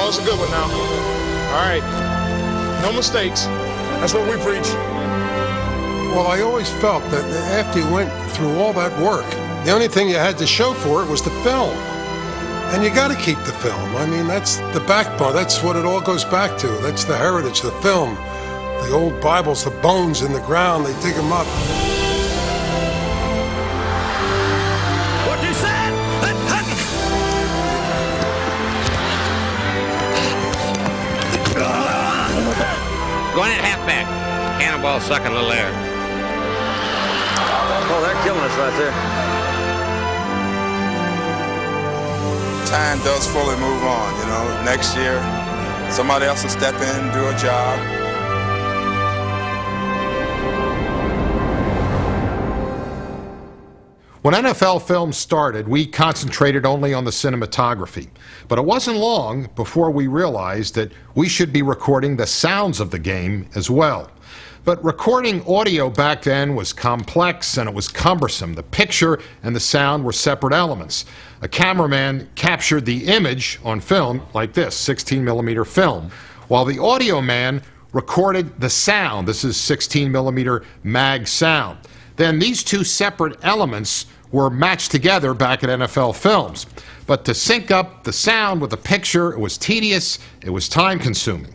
Oh, it's a good one now. All right. No mistakes. That's what we preach. Well, I always felt that after you went through all that work, the only thing you had to show for it was the film. And you got to keep the film. I mean, that's the backbone. That's what it all goes back to. That's the heritage, the film. The old Bibles, the bones in the ground, they dig them up. What you said? Going at halfback. Cannonball sucking a little air. Oh, they're killing us right there. Time does fully move on, you know. Next year, somebody else will step in, do a job. When NFL Films started, we concentrated only on the cinematography. But it wasn't long before we realized that we should be recording the sounds of the game as well. But recording audio back then was complex and it was cumbersome. The picture and the sound were separate elements. A cameraman captured the image on film like this, 16mm film, while the audio man recorded the sound. This is 16mm mag sound. Then these two separate elements were matched together back at NFL Films. But to sync up the sound with the picture, it was tedious, it was time-consuming.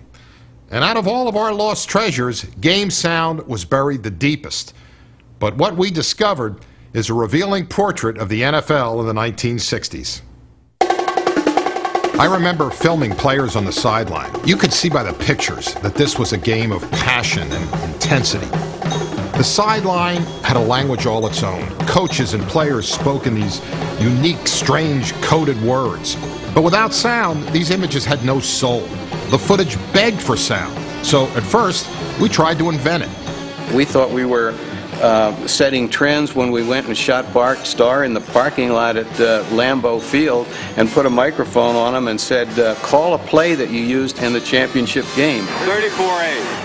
And out of all of our lost treasures, game sound was buried the deepest. But what we discovered is a revealing portrait of the NFL in the 1960s. I remember filming players on the sideline. You could see by the pictures that this was a game of passion and intensity. The sideline had a language all its own. Coaches and players spoke in these unique, strange, coded words. But without sound, these images had no soul. The footage begged for sound. So at first, we tried to invent it. We thought we were setting trends when we went and shot Bart Starr in the parking lot at Lambeau Field and put a microphone on him and said, call a play that you used in the championship game. 34A.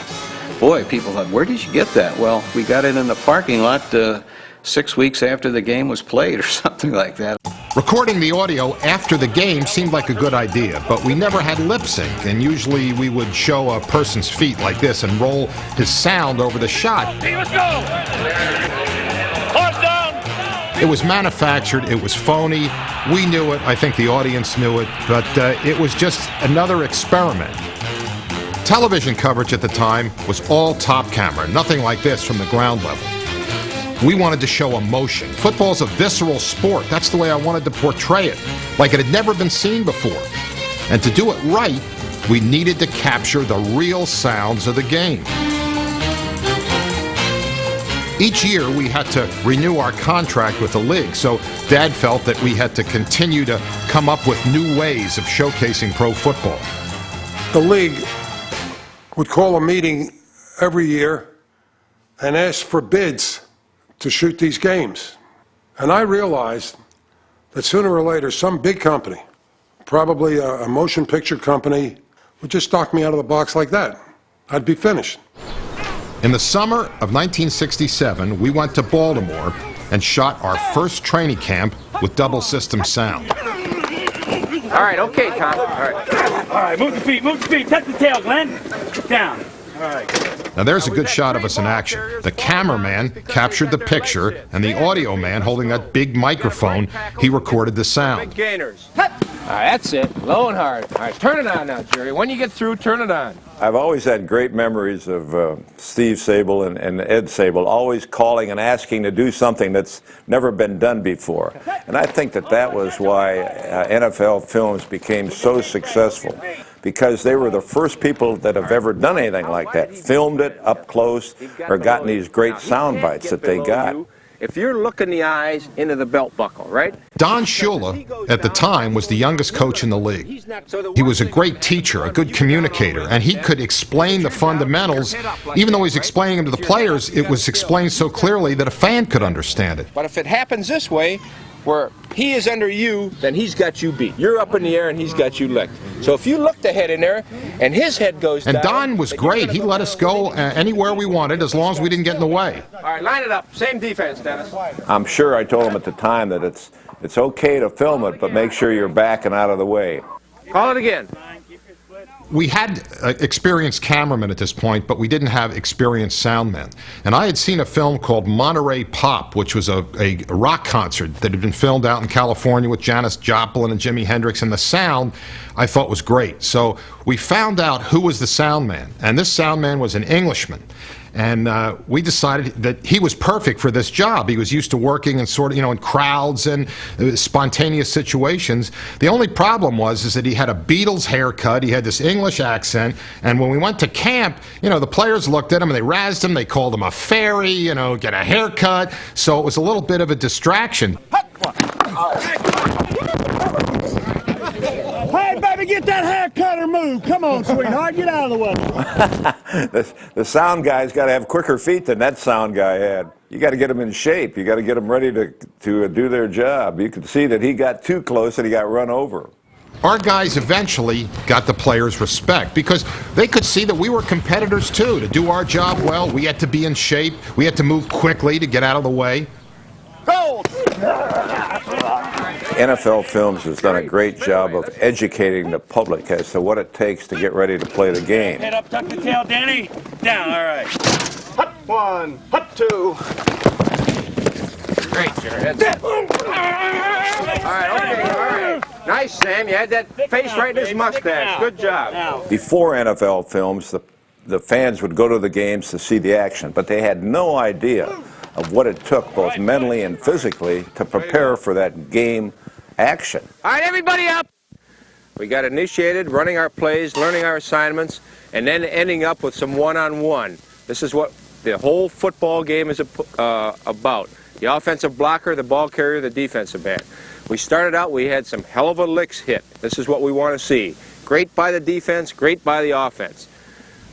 Boy, people thought, where did you get that? Well, we got it in the parking lot 6 weeks after the game was played or something like that. Recording the audio after the game seemed like a good idea, but we never had lip sync, and usually we would show a person's feet like this and roll his sound over the shot. Hey, let's go! Horse down! It was manufactured, it was phony, we knew it, I think the audience knew it, but it was just another experiment. Television coverage at the time was all top camera, nothing like this from the ground level. We wanted to show emotion. Football's a visceral sport. That's the way I wanted to portray it, like it had never been seen before. And to do it right, we needed to capture the real sounds of the game. Each year, we had to renew our contract with the league, so Dad felt that we had to continue to come up with new ways of showcasing pro football. The league would call a meeting every year and ask for bids to shoot these games. And I realized that sooner or later, some big company, probably a motion picture company, would just knock me out of the box like that. I'd be finished. In the summer of 1967, we went to Baltimore and shot our first training camp with double system sound. All right, okay, Tom. All right, move the feet, touch the tail, Glenn. Down. All right. Now there's a good shot of us in action. The cameraman captured the picture, and the audio man holding that big microphone, he recorded the sound. Gainers. All right, that's it. Low and hard. All right, turn it on now, Jerry. When you get through, turn it on. I've always had great memories of Steve Sable and Ed Sable always calling and asking to do something that's never been done before. And I think that was why NFL Films became so successful, because they were the first people that have ever done anything like that, filmed it up close, or gotten these great sound bites that they got. If you're looking the eyes into the belt buckle, right? Don Shula, at the time, was the youngest coach in the league. He was a great teacher, a good communicator, and he could explain the fundamentals. Even though he's explaining them to the players, it was explained so clearly that a fan could understand it. But if it happens this way, where he is under you, then he's got you beat. You're up in the air and he's got you licked. So if you look the head in there and his head goes down... And Don was great. He let us go anywhere we wanted as long as we didn't get in the way. All right, line it up. Same defense, Dennis. I'm sure I told him at the time that it's okay to film it, but make sure you're back and out of the way. Call it again. we had experienced cameramen at this point, but we didn't have experienced soundmen. And I had seen a film called Monterey Pop, which was a rock concert that had been filmed out in California with Janis Joplin and Jimi Hendrix, and the sound I thought was great. So we found out who was the sound man, and this sound man was an Englishman. And we decided that he was perfect for this job. He was used to working in sort of, in crowds and spontaneous situations. The only problem is that he had a Beatles haircut, he had this English accent, and when we went to camp, the players looked at him and they razzed him, they called him a fairy, get a haircut. So it was a little bit of a distraction. Hey, baby, get that haircut or move. Come on, sweetheart, get out of the way. The sound guy's got to have quicker feet than that sound guy had. You got to get them in shape. You got to get them ready to do their job. You could see that he got too close and he got run over. Our guys eventually got the players' respect because they could see that we were competitors too. To do our job well, we had to be in shape. We had to move quickly to get out of the way. NFL Films has done a great job of educating the public as to what it takes to get ready to play the game. Head up, tuck the tail, Danny. Down, all right. Hut one, hut two. Great, Jared. All right, okay, all right. Nice, Sam. You had that face right in his mustache. Good job. Before NFL Films, the fans would go to the games to see the action, but they had no idea of what it took, both mentally and physically, to prepare for that game action. All right, everybody up. We got initiated, running our plays, learning our assignments, and then ending up with some one-on-one. This is what the whole football game is about. The offensive blocker, the ball carrier, the defensive back. We started out, we had some hell of a licks hit. This is what we want to see. Great by the defense, great by the offense.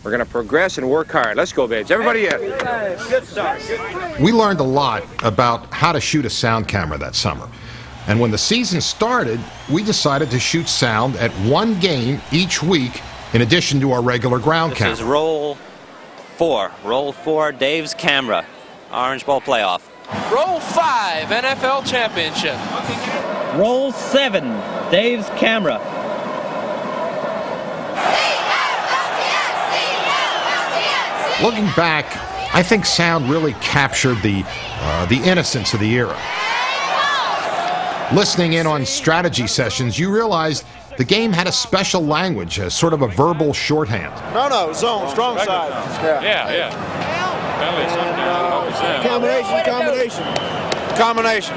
We're going to progress and work hard. Let's go, babes. Everybody in. Good start. We learned a lot about how to shoot a sound camera that summer. And when the season started, we decided to shoot sound at one game each week in addition to our regular ground camera. This is roll 4. Roll 4, Dave's camera. Orange Bowl playoff. Roll 5, NFL championship. Roll 7, Dave's camera. Looking back, I think sound really captured the innocence of the era. Listening in on strategy sessions, you realized the game had a special language, a sort of a verbal shorthand. No, zone, strong side. Yeah. Combination.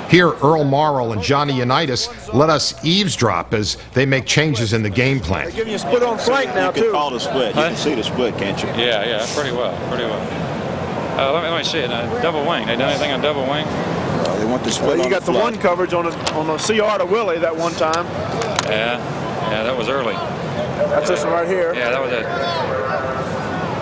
Here, Earl Morrill and Johnny Unitas let us eavesdrop as they make changes in the game plan. They're giving you a split on flank now, too. You can call the split. You can see the split, can't you? Yeah, pretty well. Let me see it. Double wing. They done anything on double wing? They want the split. Well, you got the one coverage on the CR to Willie that one time. Yeah, that was early. That's this one right here. Yeah, that was it.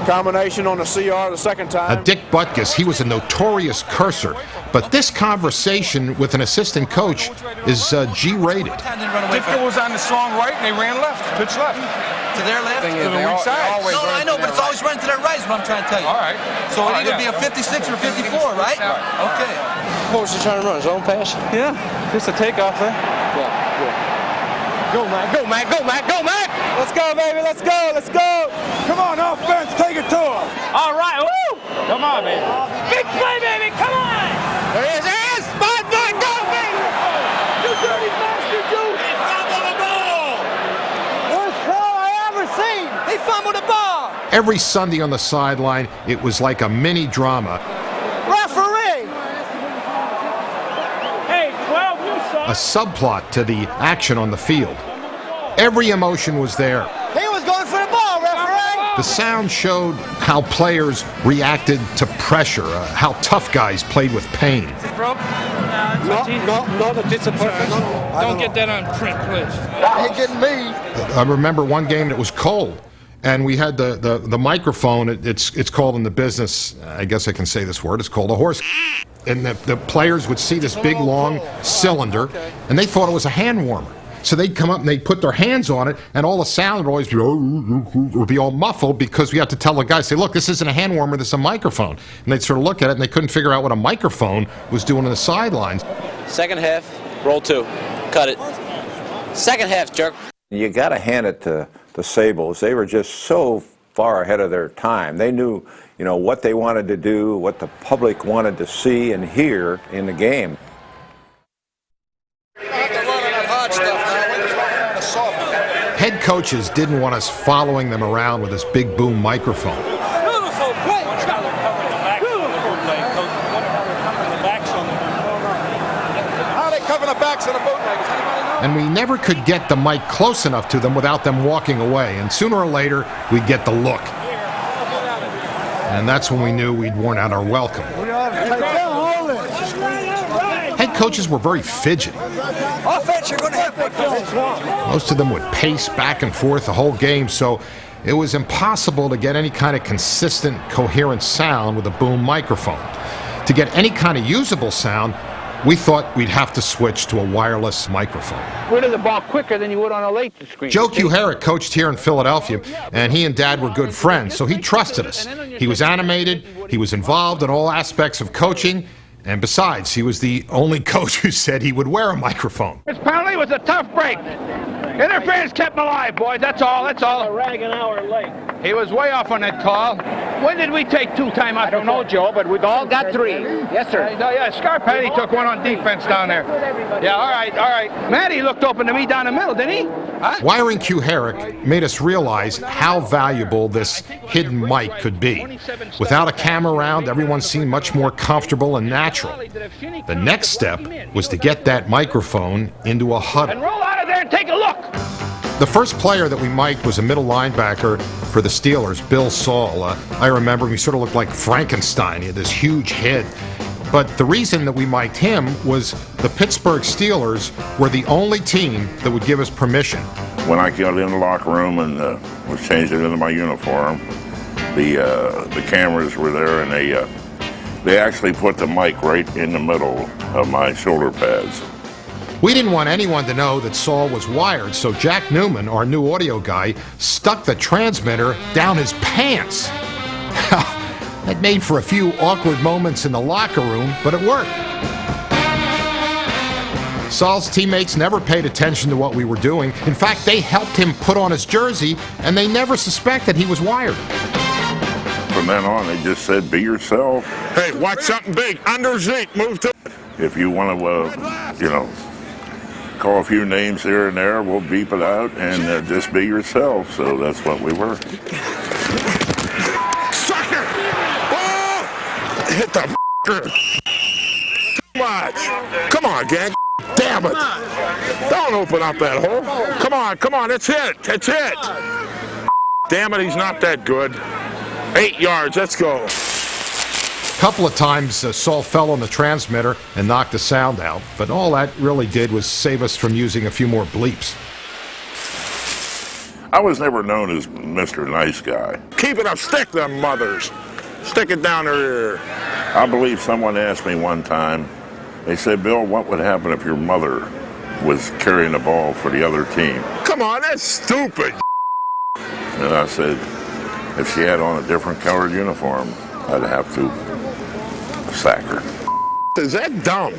Combination on the CR the second time. Dick Butkus, he was a notorious cursor, but this conversation with an assistant coach is G-rated. Dick was on the strong right and they ran left, pitch left. To their left? To the weak side. No, I know, but it's always running to their right is what I'm trying to tell you. All right. So it either be a 56 or a 54, right? Okay. What was he trying to run? His own pass? Yeah, just a takeoff there. Go, Mac. Let's go, baby. Let's go. Come on, offense. Take it to him. All right, woo! Come on, man. Big play, baby, come on! There he is. Spot, go, baby! You dirty bastard, you. He fumbled the ball! Worst call I ever seen. He fumbled the ball. Every Sunday on the sideline, it was like a mini drama. Referee. Hey, 12, you A subplot to the action on the field. Every emotion was there. He was going for the ball, referee. The sound showed how players reacted to pressure, how tough guys played with pain. Bro? No, it's a perfect. Don't get that on print, please. He getting me. I remember one game that was cold, and we had the microphone. It's called in the business, I guess I can say this word, it's called a horse. And the players would see this big, long cylinder, and they thought it was a hand warmer. So they'd come up and they'd put their hands on it, and all the sound would always be all muffled because we had to tell the guys, say, look, this isn't a hand warmer, this is a microphone. And they'd sort of look at it, and they couldn't figure out what a microphone was doing on the sidelines. Second half, roll 2. Cut it. Second half, jerk. You got to hand it to the Sables. They were just so far ahead of their time. They knew, what they wanted to do, what the public wanted to see and hear in the game. Head coaches didn't want us following them around with this big boom microphone. Beautiful play. How are they covering the backs of the bootleggers? Anybody know? And we never could get the mic close enough to them without them walking away. And sooner or later, we'd get the look. And that's when we knew we'd worn out our welcome. Head coaches were very fidgety. Offense, you're going to have to. Most of them would pace back and forth the whole game, so it was impossible to get any kind of consistent, coherent sound with a boom microphone. To get any kind of usable sound, we thought we'd have to switch to a wireless microphone. Rid of the ball quicker than you would on a late screen. Joe Kuharich coached here in Philadelphia, and he and Dad were good friends, so he trusted us. He was animated, he was involved in all aspects of coaching, and besides, he was the only coach who said he would wear a microphone. His penalty was a tough break. Interference kept him alive, boys. That's all. A rag an hour late. He was way off on that call. When did we take 2 timeouts? I don't know, Joe, but we've all got 3. Yes, sir. Yeah, Scarpetti took one on defense down there. Yeah, all right. Matty looked open to me down the middle, didn't he? Huh? Wiring Kuharich made us realize how valuable this hidden mic could be. Without a camera around, everyone seemed much more comfortable and natural. The next step was to get that microphone into a huddle. And roll out of there and take a look. The first player that we mic'd was a middle linebacker for the Steelers, Bill Saul. I remember him, he sort of looked like Frankenstein. He had this huge head. But the reason that we mic'd him was the Pittsburgh Steelers were the only team that would give us permission. When I got in the locker room and was changed into my uniform, the cameras were there, and they actually put the mic right in the middle of my shoulder pads. We didn't want anyone to know that Saul was wired, so Jack Newman, our new audio guy, stuck the transmitter down his pants. That made for a few awkward moments in the locker room, but it worked. Saul's teammates never paid attention to what we were doing. In fact, they helped him put on his jersey, and they never suspected he was wired. From then on, they just said, be yourself. Hey, watch something big. Under Zeke, move to it. If you want to, call a few names here and there, we'll beep it out, and just be yourself. So that's what we were. Sucker! Oh! Hit the Too much. Come on, gang. Damn it. Don't open up that hole. Come on. That's it. Damn it, he's not that good. 8 yards. Let's go. Couple of times Saul fell on the transmitter and knocked the sound out, but all that really did was save us from using a few more bleeps. I was never known as Mr. Nice Guy. Keep it up. Stick them mothers. Stick it down their ear. I believe someone asked me one time, they said, Bill, what would happen if your mother was carrying the ball for the other team? Come on, that's stupid. And I said, if she had on a different colored uniform, I'd have to sack her. Is that dumb?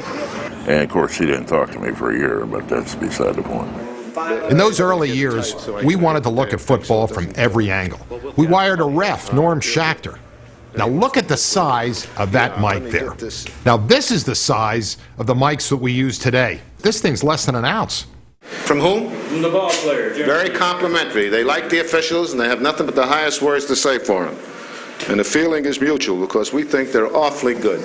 And of course, she didn't talk to me for a year, but that's beside the point. In those early years, we wanted to look at football from every angle. We wired a ref, Norm Schachter. Now look at the size of that mic there. Now this is the size of the mics that we use today. This thing's less than an ounce. From whom? From the ball player. Very complimentary. They like the officials, and they have nothing but the highest words to say for them. And the feeling is mutual because we think they're awfully good.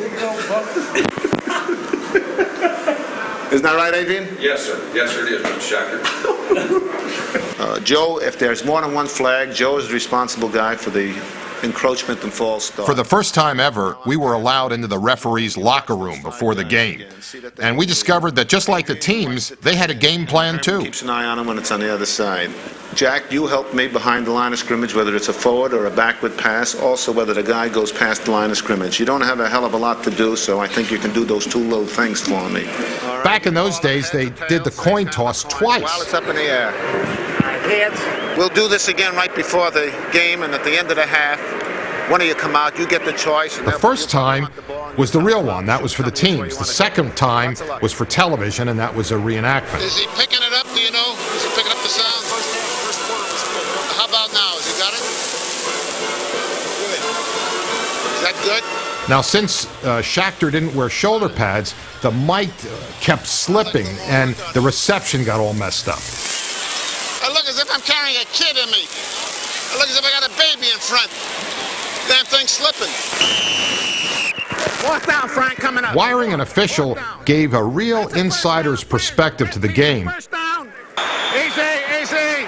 Isn't that right, Adrian? Yes, sir. Yes, sir, it is, Mr. Schachter. Joe, if there's more than one flag, Joe is the responsible guy for the encroachment and false start. For the first time ever, we were allowed into the referee's locker room before the game. And we discovered that just like the teams, they had a game plan too. Keeps an eye on them when it's on the other side. Jack, you help me behind the line of scrimmage, whether it's a forward or a backward pass, also whether the guy goes past the line of scrimmage. You don't have a hell of a lot to do, so I think you can do those 2 little things for me. Back in those days, they did the coin toss twice. While it's up in the air. Hands. We'll do this again right before the game, and at the end of the half, one of you come out, you get the choice. The first time was the real one. That was for the teams. The second time was for television, and that was a reenactment. Is he picking it up? Do you know? Is he picking up the sound? Now, since Schachter didn't wear shoulder pads, the mic kept slipping, and the reception got all messed up. I look as if I'm carrying a kid in me. I look as if I got a baby in front. Damn thing's slipping. Walk down, Frank, coming up. Wiring an official gave a real insider's perspective to the game. First down. Easy, easy.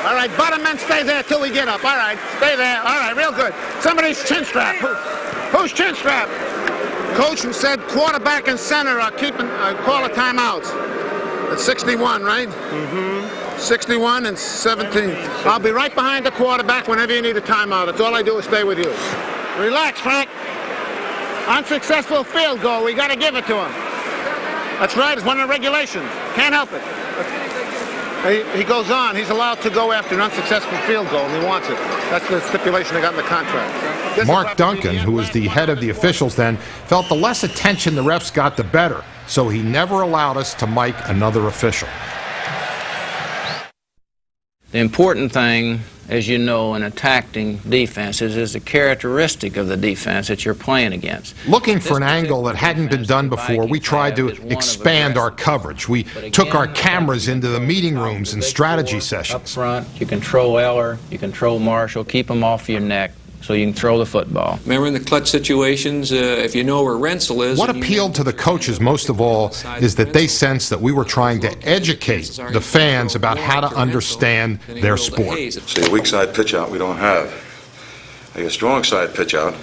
All right, bottom men, stay there till we get up. All right, stay there. All right, real good. Somebody's chin strap. Who's chin strap? Coach said quarterback and center are keeping call a timeouts. It's 61, right? Mm-hmm. 61 and 17. I'll be right behind the quarterback whenever you need a timeout. That's all I do is stay with you. Relax, Frank. Unsuccessful field goal. We got to give it to him. That's right. It's one of the regulations. Can't help it. He goes on. He's allowed to go after an unsuccessful field goal, and he wants it. That's the stipulation they got in the contract. Mark Duncan, who was the head of the officials then, felt the less attention the refs got, the better, so he never allowed us to mic another official. The important thing, as you know, in attacking defenses is the characteristic of the defense that you're playing against. Looking for an angle that hadn't been done before, we tried to expand our coverage. We took our cameras into the meeting rooms and strategy sessions. Up front, you control Eller, you control Marshall, keep them off your neck so you can throw the football. Remember in the clutch situations, if you know where Rensel is... What appealed to the coaches most of all is that they sensed that we were trying to educate the fans about how to understand their sport. See, a weak side pitch out we don't have. A strong side pitch out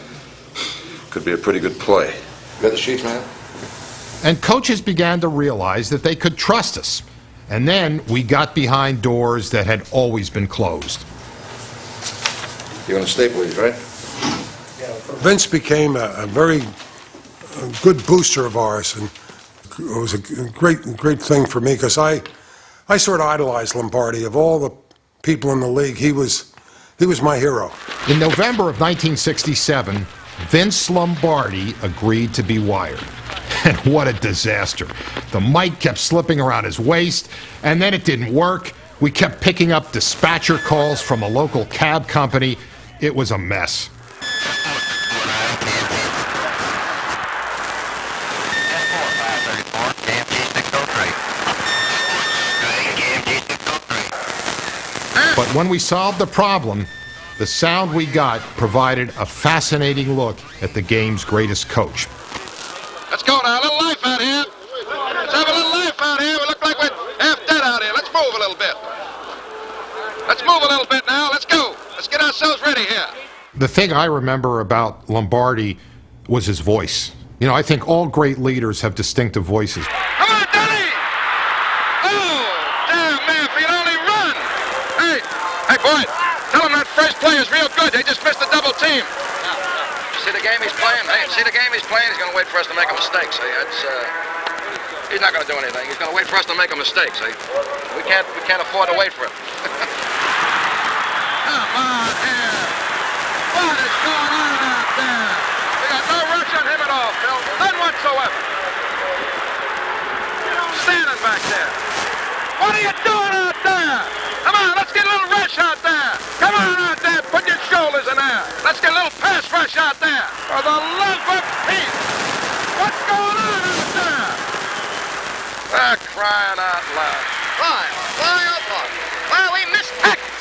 could be a pretty good play. You got the sheets, man? And coaches began to realize that they could trust us. And then we got behind doors that had always been closed. You're going to staple these, right? Vince became a very good booster of ours, and it was a great thing for me because I sort of idolized Lombardi. Of all the people in the league, he was my hero. In November of 1967, Vince Lombardi agreed to be wired. And what a disaster. The mic kept slipping around his waist, and then it didn't work. We kept picking up dispatcher calls from a local cab company. It was a mess. But when we solved the problem, the sound we got provided a fascinating look at the game's greatest coach. Let's go now. A little life out here. Let's have a little life out here. We look like we're half dead out here. Let's move a little bit. Let's move a little bit now. Let's go. Let's get ourselves ready here. The thing I remember about Lombardi was his voice. You know, I think all great leaders have distinctive voices. Come on, Denny! Oh, damn, man, if he'd only run! Hey, boy, tell him that first play is real good. They just missed a double team. See the game he's playing? Hey, see the game he's playing? He's going to wait for us to make a mistake, see? He's not going to do anything. He's going to wait for us to make a mistake, see? We can't afford to wait for it. Come on here. What is going on out there? We got no rush on him at all, Phil. None whatsoever. Standing back there. What are you doing out there? Come on, let's get a little rush out there. Come on out there. Put your shoulders in there. Let's get a little pass rush out there. For the love of Pete. What's going on out there? They're crying out loud. Fly out loud. Well, we missed tackles.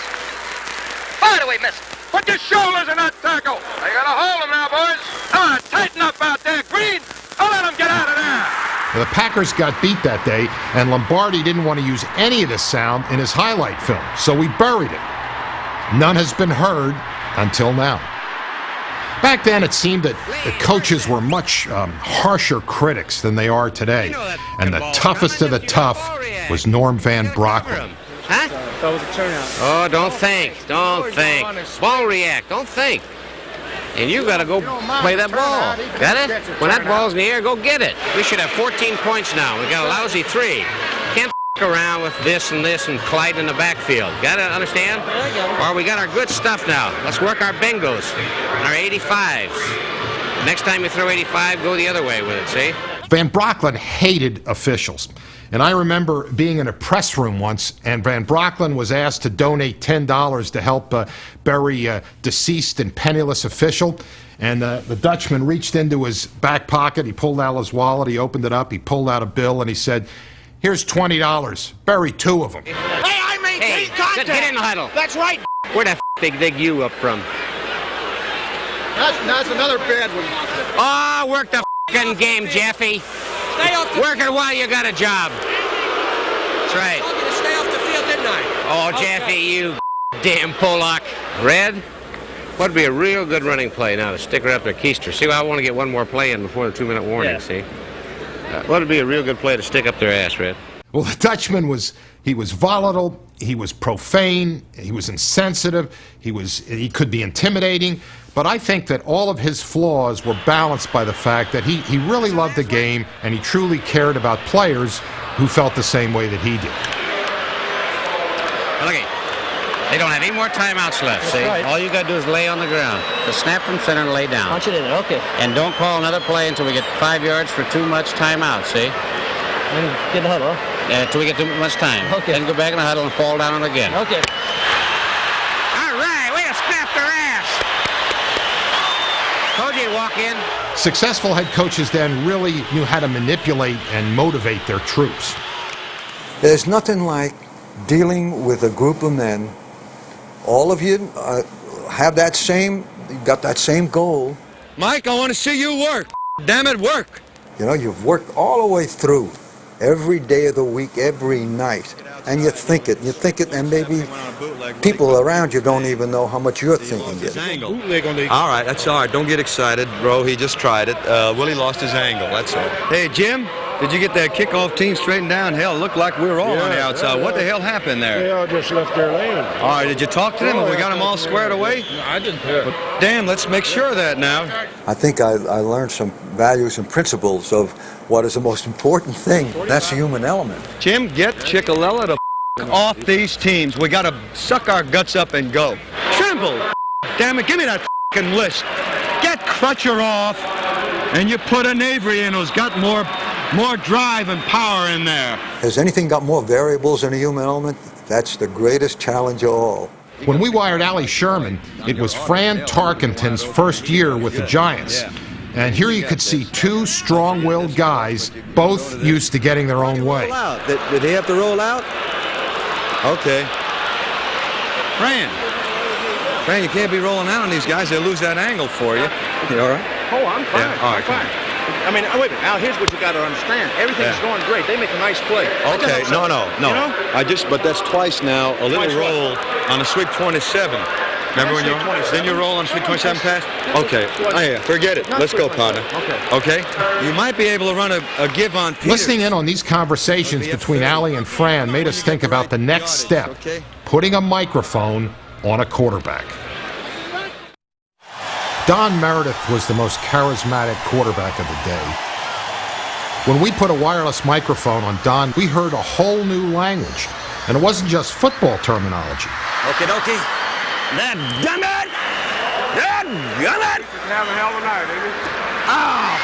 Why do we miss it? Put your shoulders in that tackle. They got to hold him now, boys. Come on, tighten up out there. Green, don't let him get out of there. The Packers got beat that day, and Lombardi didn't want to use any of the sound in his highlight film, so we buried it. None has been heard until now. Back then, it seemed that the coaches were much harsher critics than they are today, and the toughest of the tough was Norm Van Brocklin. Huh? That was a turnout. Oh, don't think. Ball react. Don't think. And you got to go play that ball. Got it? When that ball's in the air, go get it. We should have 14 points now. We got a lousy 3. Can't around with this and Clyde in the backfield. Got to understand? Or we got our good stuff now. Let's work our bingos and our 85s. Next time you throw 85, go the other way with it, see? Van Brocklin hated officials. And I remember being in a press room once, and Van Brocklin was asked to donate $10 to help bury a deceased and penniless official. and the Dutchman reached into his back pocket. He pulled out his wallet. He opened it up. He pulled out a bill, and he said, "Here's $20. Bury 2 of them." Hey, I maintain contact. Get in the huddle. That's right. Where the f they dig you up from? That's another bad one. Oh, work the f***ing game, Jeffy. Stay off the Work it while you got a job. That's right. I told you to stay off the field, didn't I? Oh, Jeffy, you damn Pollock. Red, what'd be a real good running play now to stick her up there, Keister? See, I want to get one more play in before the 2-minute warning, see? What'd be a real good play to stick up their ass, Red? Well, the Dutchman was volatile, he was profane, he was insensitive, he could be intimidating, but I think that all of his flaws were balanced by the fact that he really loved the game and he truly cared about players who felt the same way that he did. Now, look at they don't have any more timeouts left, see? Right. All you got to do is lay on the ground. Just snap from center and lay down. Punch it in there, okay. And don't call another play until we get 5 yards for too much timeout, see? And get in the huddle, huh? Until we get too much time. Okay. Then go back in the huddle and fall down on it again. Okay. All right, way to snap their ass. Told you to walk in. Successful head coaches then really knew how to manipulate and motivate their troops. There's nothing like dealing with a group of men. All of you have that same, got that same goal. Mike, I want to see you work. Damn it, work. You know, you've worked all the way through, every day of the week, every night, and you think it, and maybe people around you don't even know how much you're thinking it. All right, that's all right. Don't get excited, bro. He just tried it. Willie lost his angle, that's all. Hey, Jim, did you get that kickoff team straightened down? Hell, it looked like we were all on the outside. What the hell happened there? They all just left their lane. All right, did you talk to them? Have we got them all squared away? No, I didn't hear. Damn, let's make sure of that now. I think I learned some values and principles of what is the most important thing. That's the human element. Jim, get Chickalella to off these teams. We got to suck our guts up and go. Trimble, damn it, give me that list. Get Crutcher off, and you put an Avery in who's got more drive and power in there. Has anything got more variables than the human element? That's the greatest challenge of all. When we wired Allie Sherman, it was Fran Tarkenton's first year with the Giants. And here you could see 2 strong-willed guys, both used to getting their own way. Did he have to roll out? Okay. Fran, you can't be rolling out on these guys. They'll lose that angle for you. You all right? Oh, I'm fine. Yeah, all right, I'm fine. I mean, wait a minute. Now, here's what you got to understand. Everything's going great. They make a nice play. Okay, no. You know? But that's twice now. A little Twice roll on a swig 27. Remember when then you roll on swig 27 pass? Okay. Oh, yeah, forget it. Let's go, partner. Okay. You might be able to run a give on Peter. Listening in on these conversations between Allie and Fran made us think about the next step, putting a microphone on a quarterback. Don Meredith was the most charismatic quarterback of the day. When we put a wireless microphone on Don, we heard a whole new language. And it wasn't just football terminology. Okie dokie. That gummit! That gummit! Have a hell of a night, baby. Oh!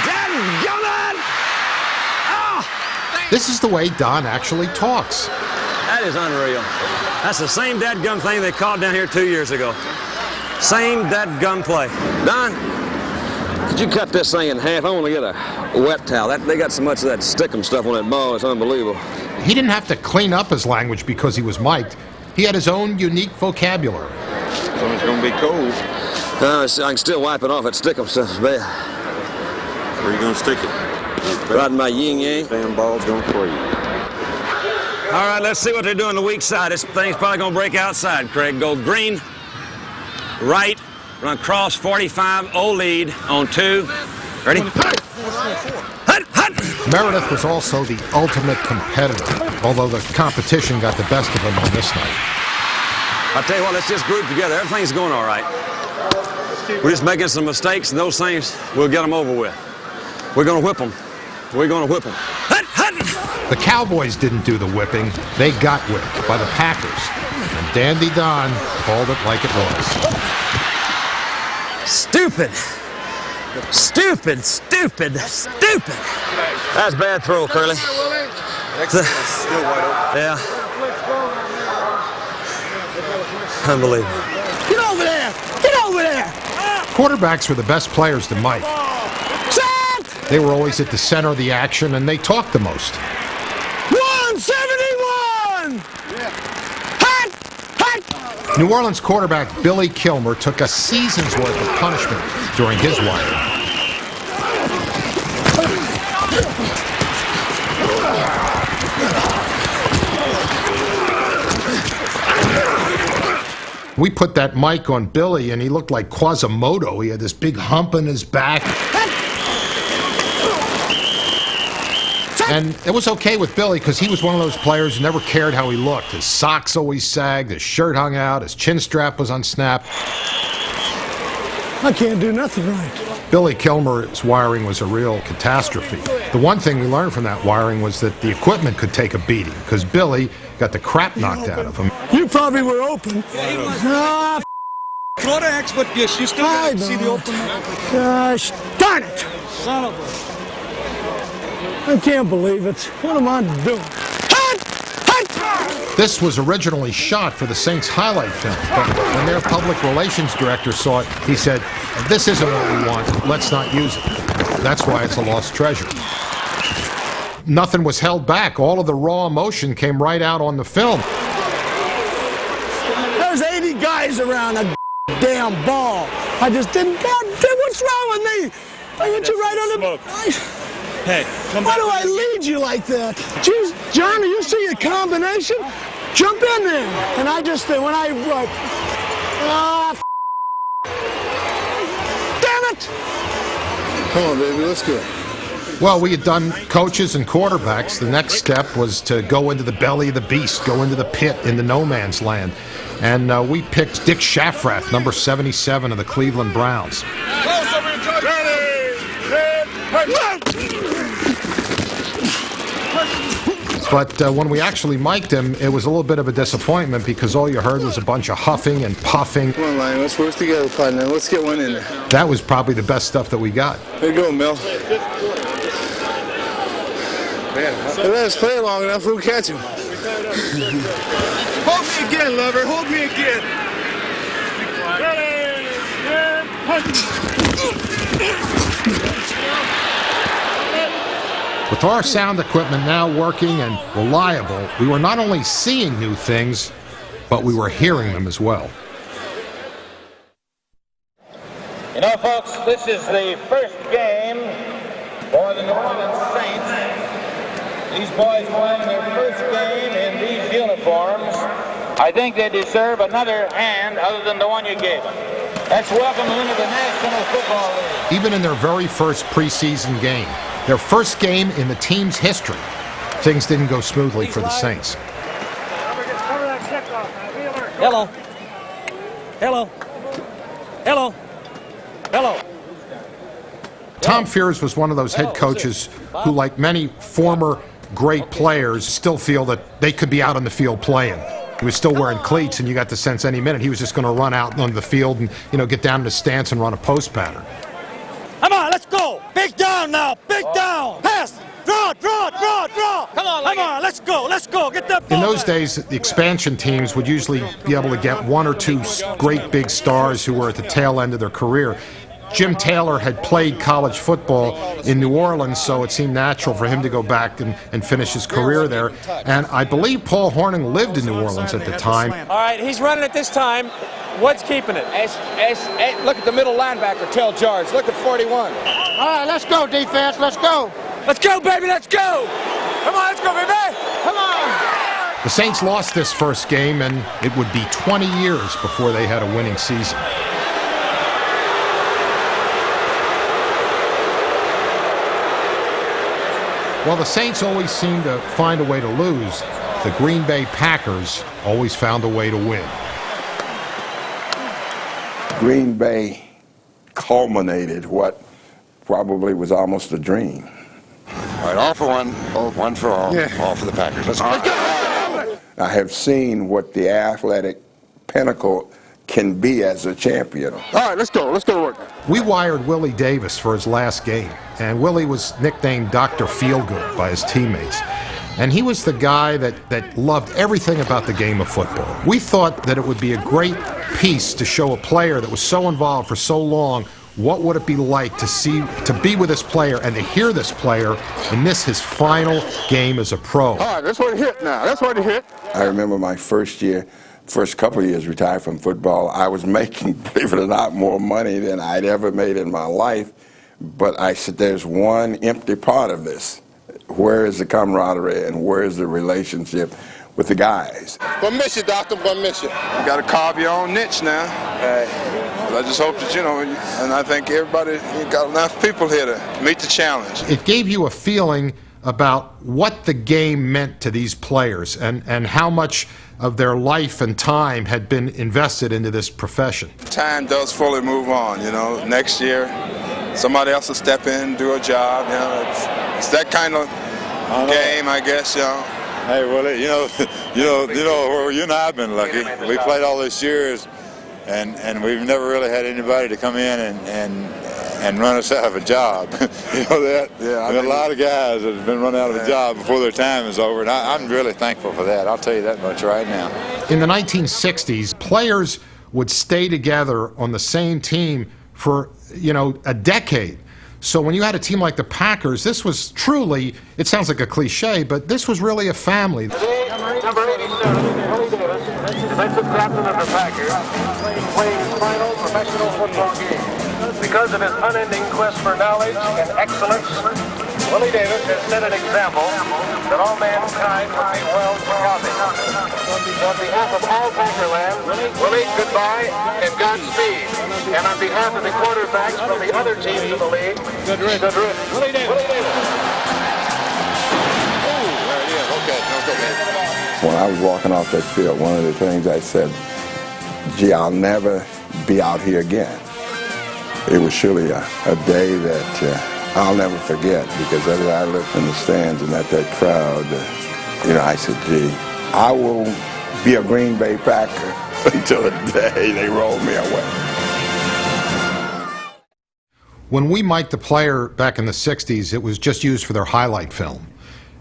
That gummit! Oh! This is the way Don actually talks. That is unreal. That's the same dadgum thing they called down here 2 years ago. Same dadgum play. Don, could you cut this thing in half? I want to get a wet towel. They got so much of that stickum stuff on that ball, it's unbelievable. He didn't have to clean up his language because he was mic'd. He had his own unique vocabulary. So it's going to be cold. I can still wipe it off. That stickum stuff is bad. Where are you going to stick it? Right in my yin-yang. Damn ball's going to freeze. All right, let's see what they're doing the weak side. This thing's probably going to break outside, Craig. Go green, right, run cross, 45, O-lead on 2. Ready? Meredith was also the ultimate competitor, although the competition got the best of him on this night. I'll tell you what, let's just group together. Everything's going all right. We're just making some mistakes, and those things, we'll get them over with. We're going to whip them. We're going to whip them. The Cowboys didn't do the whipping. They got whipped by the Packers. And Dandy Don called it like it was. Stupid. Stupid, stupid, stupid. That's bad throw, Curly. Still wide open. Yeah. Unbelievable. Get over there! Get over there! Quarterbacks were the best players to Mike. They were always at the center of the action, and they talked the most. 171! New Orleans quarterback Billy Kilmer took a season's worth of punishment during his wiring. We put that mic on Billy, and he looked like Quasimodo. He had this big hump in his back. And it was okay with Billy because he was one of those players who never cared how he looked. His socks always sagged, his shirt hung out, his chin strap was unsnapped. I can't do nothing right. Billy Kilmer's wiring was a real catastrophe. The one thing we learned from that wiring was that the equipment could take a beating because Billy got the crap knocked out of him. You probably were open. Ah, Florida expert, yes, you still got to see the open. Gosh, darn it! Son of a... I can't believe it. What am I doing? This was originally shot for the Saints highlight film, but when their public relations director saw it, he said, "This isn't what we want. Let's not use it." That's why it's a lost treasure. Nothing was held back. All of the raw emotion came right out on the film. There's 80 guys around a damn ball. I just didn't. God damn, what's wrong with me? I hit you right on the. Hey, why do I lead you like that? Jeez, Johnny, you see a combination? Jump in there. And I just, when I, damn it! Come on, baby, let's go. Well, we had done coaches and quarterbacks. The next step was to go into the belly of the beast, go into the pit in the no man's land. And we picked Dick Shafrath, number 77 of the Cleveland Browns. But when we actually mic'd him, it was a little bit of a disappointment because all you heard was a bunch of huffing and puffing. Come on, Lion, let's work together, partner. Let's get one in there. That was probably the best stuff that we got. There you go, Mel. Man, let us play long enough, we'll catch him. Hold me again, lover. Hold me again. Ready, and punch. With our sound equipment now working and reliable, we were not only seeing new things, but we were hearing them as well. You know, folks, this is the first game for the New Orleans Saints. These boys playing their first game in these uniforms. I think they deserve another hand other than the one you gave them. Let's welcome them into the National Football League. Even in their very first preseason game, their first game in the team's history, things didn't go smoothly for the Saints. Hello. Hello. Hello. Hello. Tom Fears was one of those head coaches who, like many former great players, still feel that they could be out on the field playing. He was still wearing cleats, and you got the sense any minute he was just going to run out on the field and, get down in the stance and run a post pattern. Come on, let's go. Big down now. Big down. Pass. Draw. Come on, let's go. Get that ball. In those days, the expansion teams would usually be able to get one or two great big stars who were at the tail end of their career. Jim Taylor had played college football in New Orleans, so it seemed natural for him to go back and finish his career there. And I believe Paul Hornung lived in New Orleans at the time. All right, he's running it this time. What's keeping it? Look at the middle linebacker, Tel George. Look at 41. All right, let's go, defense. Let's go. Let's go, baby. Let's go. Come on, let's go, baby. Come on. The Saints lost this first game, and it would be 20 years before they had a winning season. While the Saints always seemed to find a way to lose, the Green Bay Packers always found a way to win. Green Bay culminated what probably was almost a dream. All right, all for one, one for all, all for the Packers. Let's go. I have seen what the athletic pinnacle can be as a champion. All right, let's go to work. We wired Willie Davis for his last game, and Willie was nicknamed Dr. Feelgood by his teammates. And he was the guy that loved everything about the game of football. We thought that it would be a great piece to show a player that was so involved for so long. What would it be like to be with this player and to hear this player in his final game as a pro? All right, that's what it hit now. That's what it hit. I remember my first couple of years retired from football, I was making, believe it or not, more money than I'd ever made in my life. But I said, there's one empty part of this. Where is the camaraderie and where is the relationship with the guys? But miss you, Doctor, but miss you. You got to carve your own niche now. But I just hope that, and I think everybody, you got enough people here to meet the challenge. It gave you a feeling about what the game meant to these players and how much of their life and time had been invested into this profession. Time does fully move on, Next year, somebody else will step in, do a job, It's that kind of game, I guess, Hey, Willie, you and I have been lucky. We played all these years, and we've never really had anybody to come in and run us out of a job. You know that? Yeah. A lot of guys that have been run out of a job before their time is over, and I'm really thankful for that. I'll tell you that much right now. In the 1960s, players would stay together on the same team for, a decade. So when you had a team like the Packers, this was truly, it sounds like a cliche, but this was really a family. Number 87, Willie Davis, defensive captain of the Packers, playing his final professional football game. Because of his unending quest for knowledge and excellence, Willie Davis has set an example that all mankind would be well to copy. On behalf of all Packerland, Willie, goodbye and Godspeed. And on behalf of the quarterbacks from the other teams in the league, good riddance. Willie Davis. When I was walking off that field, one of the things I said, gee, I'll never be out here again. It was surely a day that I'll never forget, because as I looked in the stands and at that crowd, I said, gee, I will be a Green Bay Packer until the day they roll me away. When we mic'd the player back in the 60s, it was just used for their highlight film.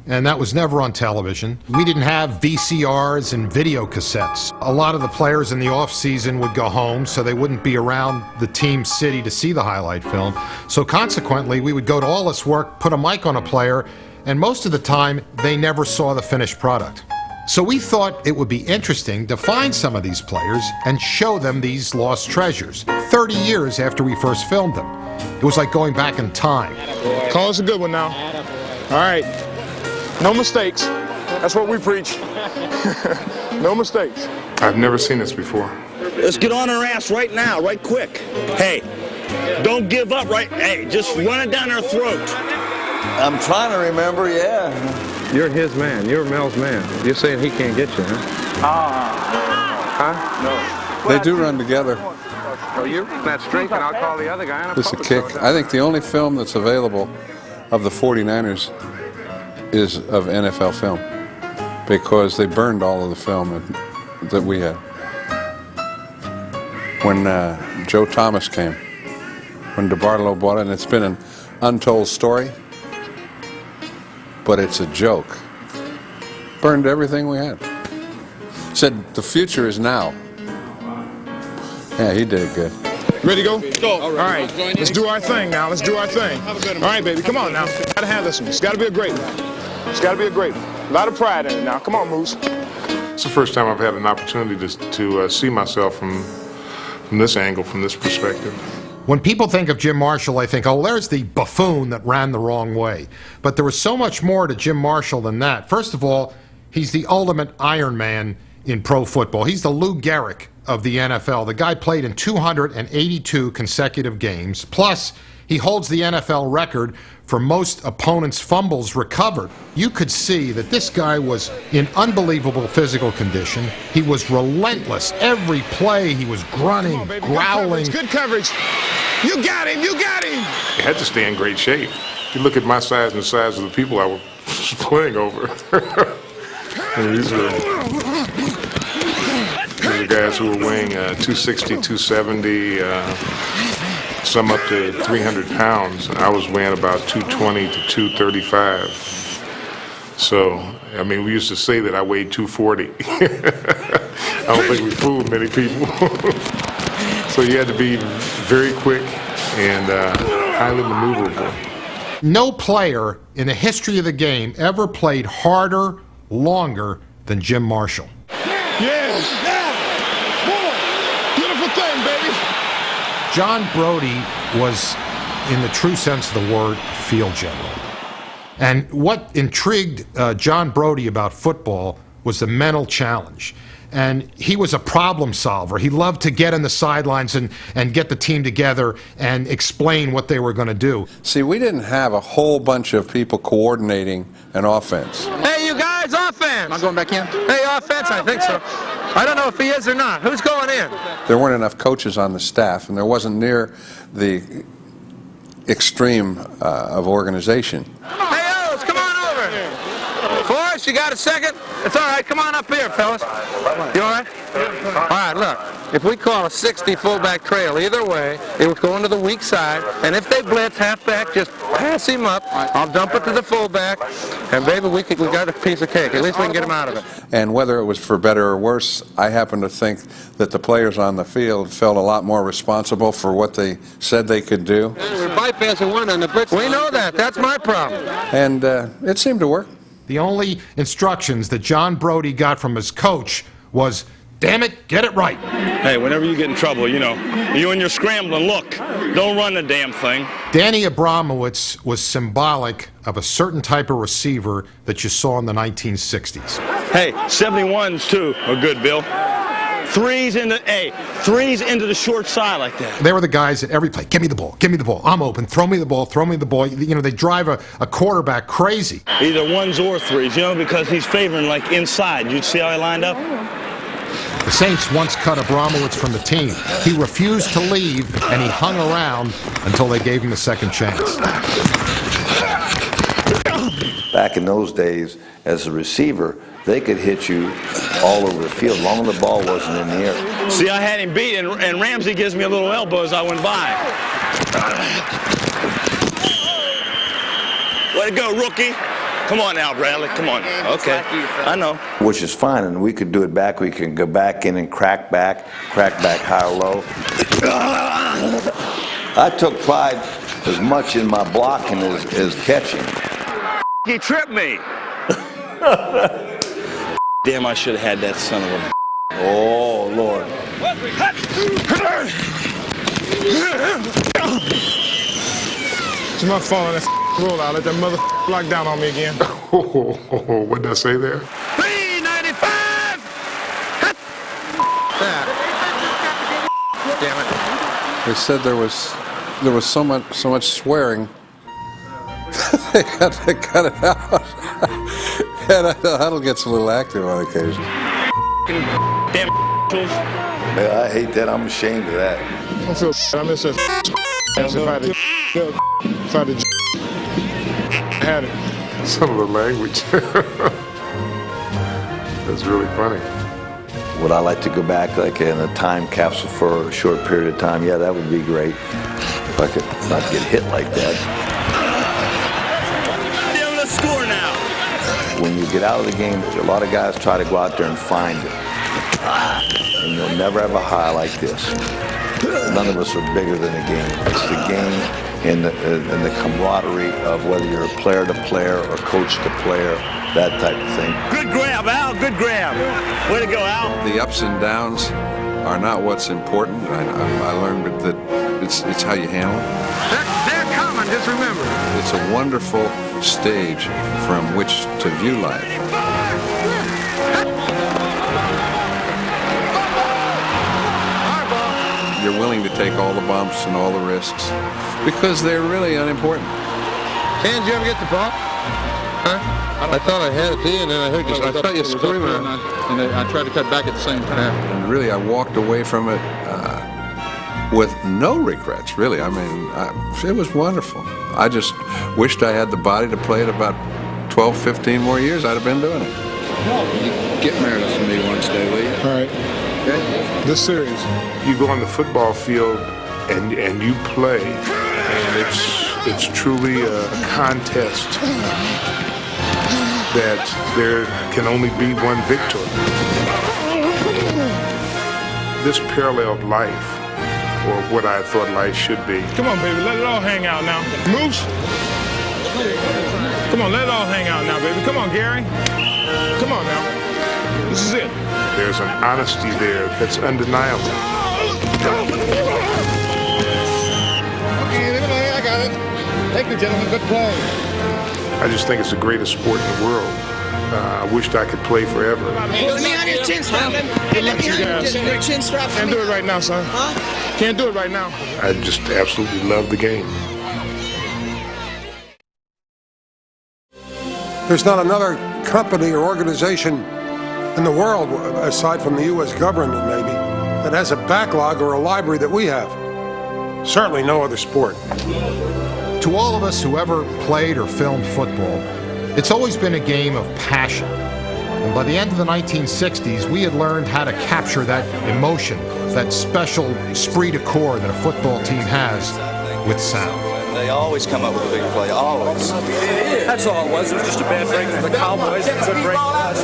And that was never on television. We didn't have VCRs and video cassettes. A lot of the players in the off-season would go home, so they wouldn't be around the team city to see the highlight film. So consequently, we would go to all this work, put a mic on a player, and most of the time, they never saw the finished product. So we thought it would be interesting to find some of these players and show them these lost treasures, 30 years after we first filmed them. It was like going back in time. Call us a good one now. All right. No mistakes. That's what we preach. No mistakes. I've never seen this before. Let's get on our ass right now, right quick. Hey, don't give up, right? Hey, just run it down our throat. I'm trying to remember, yeah. You're his man. You're Mel's man. You're saying he can't get you, huh? Huh? They do run together. Oh, you run that streak, and I'll call the other guy. It's a kick. I think the only film that's available of the 49ers is of NFL film, because they burned all of the film that we had. When Joe Thomas came, when DeBartolo bought it, and it's been an untold story, but it's a joke. Burned everything we had. Said the future is now. Yeah, he did it good. Ready to go? Go. All right. Let's do our thing now. Let's do our thing. All right, baby. Come on now. Gotta have this one. It's gotta be a great one. It's gotta be a great one. A lot of pride in it now. Come on, Moose. It's the first time I've had an opportunity to see myself from this angle, from this perspective. When people think of Jim Marshall, they think, oh, there's the buffoon that ran the wrong way. But there was so much more to Jim Marshall than that. First of all, he's the ultimate Iron Man in pro football. He's the Lou Gehrig of the NFL. The guy played in 282 consecutive games. Plus, he holds the NFL record for most opponents' fumbles recovered. You could see that this guy was in unbelievable physical condition. He was relentless. Every play, he was grunting, growling. Good coverage. You got him. You got him. I had to stay in great shape. You look at my size and the size of the people I was playing over. These are guys who were weighing 260, 270, some up to 300 pounds. I was weighing about 220 to 235. So, I mean, we used to say that I weighed 240. I don't think we fooled many people. So you had to be very quick and highly maneuverable. No player in the history of the game ever played harder, longer than Jim Marshall. Yeah. Beautiful thing, baby. John Brodie was, in the true sense of the word, field general. And what intrigued John Brodie about football was the mental challenge. And he was a problem solver. He loved to get in the sidelines and get the team together and explain what they were going to do. See, we didn't have a whole bunch of people coordinating an offense. Hey, you guys, offense! Am I going back in? Hey, offense, I think so. I don't know if he is or not. Who's going in? There weren't enough coaches on the staff, and there wasn't near the extreme of organization. Hey, O's, come on over. Forrest, you got a second? It's all right. Come on up here, fellas. You all right? All right, look. If we call a 60 fullback trail either way, it would go into the weak side. And if they blitz halfback, just pass him up. I'll dump it to the fullback. And, baby, we got a piece of cake. At least we can get him out of it. And whether it was for better or worse, I happen to think that the players on the field felt a lot more responsible for what they said they could do. We're bypassing one on the blitz. We know that. That's my problem. And it seemed to work. The only instructions that John Brodie got from his coach was, damn it, get it right. Hey, whenever you get in trouble, you and you're scrambling, look, don't run the damn thing. Danny Abramowitz was symbolic of a certain type of receiver that you saw in the 1960s. Hey, 71s too are good, Bill. Threes into the short side like that. They were the guys at every play, give me the ball, I'm open, throw me the ball. You know, they drive a quarterback crazy. Either ones or threes, because he's favoring like inside. You see how he lined up? The Saints once cut Abramowitz from the team. He refused to leave, and he hung around until they gave him a second chance. Back in those days, as a receiver, they could hit you all over the field, as long as the ball wasn't in the air. See, I had him beat, and Ramsey gives me a little elbow as I went by. Way to go, rookie. Come on now, Bradley, come on. Okay, I know. Which is fine, and we could do it back. We can go back in and crack back high or low. I took pride as much in my blocking as catching. He tripped me. Damn, I should have had that son of a... Oh, Lord. It's my fault. That roll out. Let that mother lock down on me again. What did I say there? 395! Damn it. They said there was so much swearing. They had to cut it out. And the huddle gets a little active on occasion. Damn. Man, I hate that. I'm ashamed of that. I feel I miss that. If I had it. Some of the language. That's really funny. Would I like to go back like in a time capsule for a short period of time? Yeah, that would be great. If I could not get hit like that. Damn, let's score now. When you get out of the game, a lot of guys try to go out there and find it. And you'll never have a high like this. None of us are bigger than the game. It's the game and the camaraderie of whether you're a player to player or coach to player, that type of thing. Good grab, Al. Good grab. Way to go, Al. The ups and downs are not what's important. I learned that it's how you handle it. They're coming, just remember. It's a wonderful stage from which to view life. You're willing to take all the bumps and all the risks because they're really unimportant. Ken, did you ever get the ball? Huh? I thought I had it and then I heard you. I thought you screaming. And I tried to cut back at the same time. And really, I walked away from it with no regrets, really. I mean, it was wonderful. I just wished I had the body to play it about 12, 15 more years. I'd have been doing it. You get married to me one day, will you? All right. Okay. This series. You go on the football field and you play, and it's truly a contest. that there can only be one victor. This paralleled life, or what I thought life should be. Come on, baby, let it all hang out now. Moose? Come on, let it all hang out now, baby. Come on, Gary. Come on now. This is it. There's an honesty there that's undeniable. Okay, I got it. Thank you, gentlemen. Good play. I just think it's the greatest sport in the world. I wished I could play forever. Let me have your chin strap. Hey, let me have your chin strap. Can't do it right now, son. Huh? Can't do it right now. I just absolutely love the game. There's not another company or organization in the world, aside from the U.S. government maybe, that has a backlog or a library that we have. Certainly no other sport. To all of us who ever played or filmed football, it's always been a game of passion. And by the end of the 1960s, we had learned how to capture that emotion, that special esprit de corps that a football team has with sound. They always come up with a big play, always. That's all it was. It was just a bad break for the Cowboys. It was a good break for us.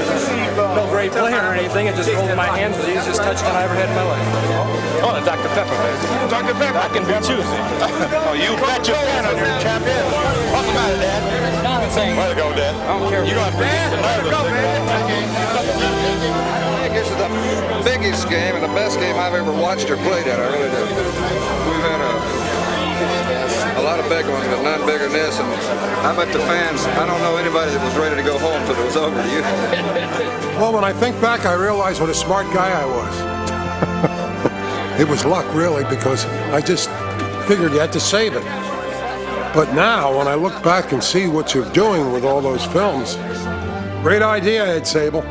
No great player or anything. It just rolled in my hands. The easiest touchdown I ever had in my life. Oh, and Dr. Pepper, man. Dr. Pepper. I can be choosy. Oh, you bet your pen on your champion. What's the matter, Dad? Way to go, Dad. I don't care. You don't have to be I guess it's the biggest game and the best game I've ever watched or played at. I really do. We've had a lot of big ones, but none bigger than this. And I bet the fans, I don't know anybody that was ready to go home till it was over. You? Well, when I think back, I realize what a smart guy I was. It was luck, really, because I just figured you had to save it. But now, when I look back and see what you're doing with all those films, great idea, Ed Sable.